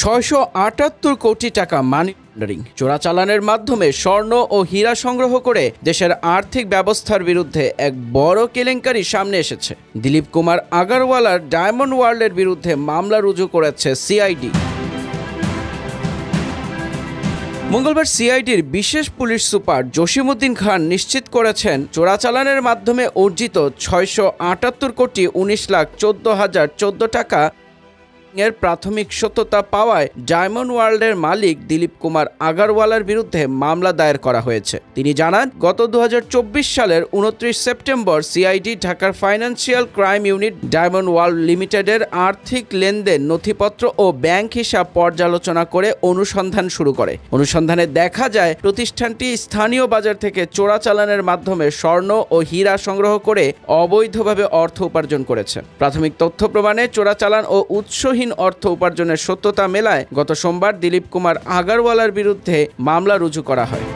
678 কোটি টাকা money laundering চোরাচালানের মাধ্যমে স্বর্ণ ও হীরা সংগ্রহ করে দেশের আর্থিক ব্যবস্থার বিরুদ্ধে এক বড় কেলেঙ্কারি সামনে এসেছে। দিলীপ কুমার আগারওয়ালার ডায়মন্ড ওয়ার্ল্ডের বিরুদ্ধে মামলা রুজু করেছে সিআইডি। মঙ্গলবার সিআইডির বিশেষ পুলিশ সুপার জসিমউদ্দিন খান নিশ্চিত করেছেন, চোরাচালানের মাধ্যমে অর্জিত 678 কোটি 19,14,014 টাকা এর প্রাথমিক সত্যতা পাওয়ায় ডায়মন্ড ওয়ার্ল্ডের মালিক দিলীপ কুমার আগারওয়ালার বিরুদ্ধে মামলা দায়ের করা হয়েছে। তিনি জানান, গত 2024 সালের 29 সেপ্টেম্বর সিআইডি ঢাকার financial crime unit diamond world লিমিটেডের আর্থিক লেনদেন, নথিপত্র ও ব্যাংক হিসাব পর্যালোচনা করে অনুসন্ধান শুরু করে। অনুসন্ধানে দেখা যায়, প্রতিষ্ঠানটি স্থানীয় বাজার থেকে চোরাচালানের মাধ্যমে স্বর্ণ ও হীরা সংগ্রহ করে অবৈধভাবে অর্থ উপার্জন করেছে। প্রাথমিক তথ্য প্রমাণে চোরাচালান ও উৎসহীন অর্থ উপার্জনের সত্যতা মেলায় গত সোমবার দিলীপ কুমার আগারওয়ালার বিরুদ্ধে মামলা রুজু করা হয়।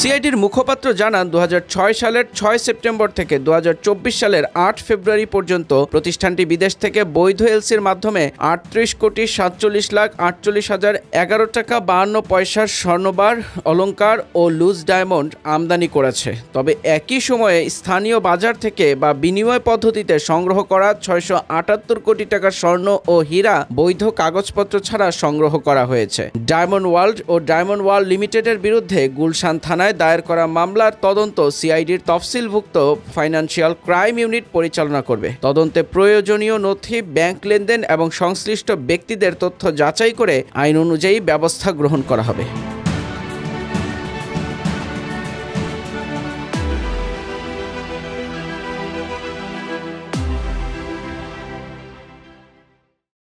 সিআইডির মুখপাত্র জানান, 2006 সালের 6 সেপ্টেম্বর থেকে 2024 সালের 8 ফেব্রুয়ারি পর্যন্ত প্রতিষ্ঠানটি বিদেশ থেকে বৈধ এলসির মাধ্যমে 38,47,48,011 টাকা 52 পয়সার স্বর্ণবার, অলংকার ও লুজ ডায়মন্ড আমদানি করেছে। তবে একই সময়ে স্থানীয় বাজার থেকে বা বিনিময় পদ্ধতিতে সংগ্রহ করা 678 কোটি টাকার স্বর্ণ ও হীরা বৈধ কাগজপত্র ছাড়া সংগ্রহ করা হয়েছে। ডায়মন্ড ওয়ার্ল্ড ও ডায়মন্ড ওয়ার্ল্ড লিমিটেডের বিরুদ্ধে গুলশান থানায় দায়ের করা মামলার তদন্ত সিআইডির তফসিলভুক্ত ফাইন্যান্সিয়াল ক্রাইম ইউনিট পরিচালনা করবে। তদন্তে প্রয়োজনীয় নথি, ব্যাংক লেনদেন এবং সংশ্লিষ্ট ব্যক্তিদের তথ্য যাচাই করে আইন অনুযায়ী ব্যবস্থা গ্রহণ করা হবে।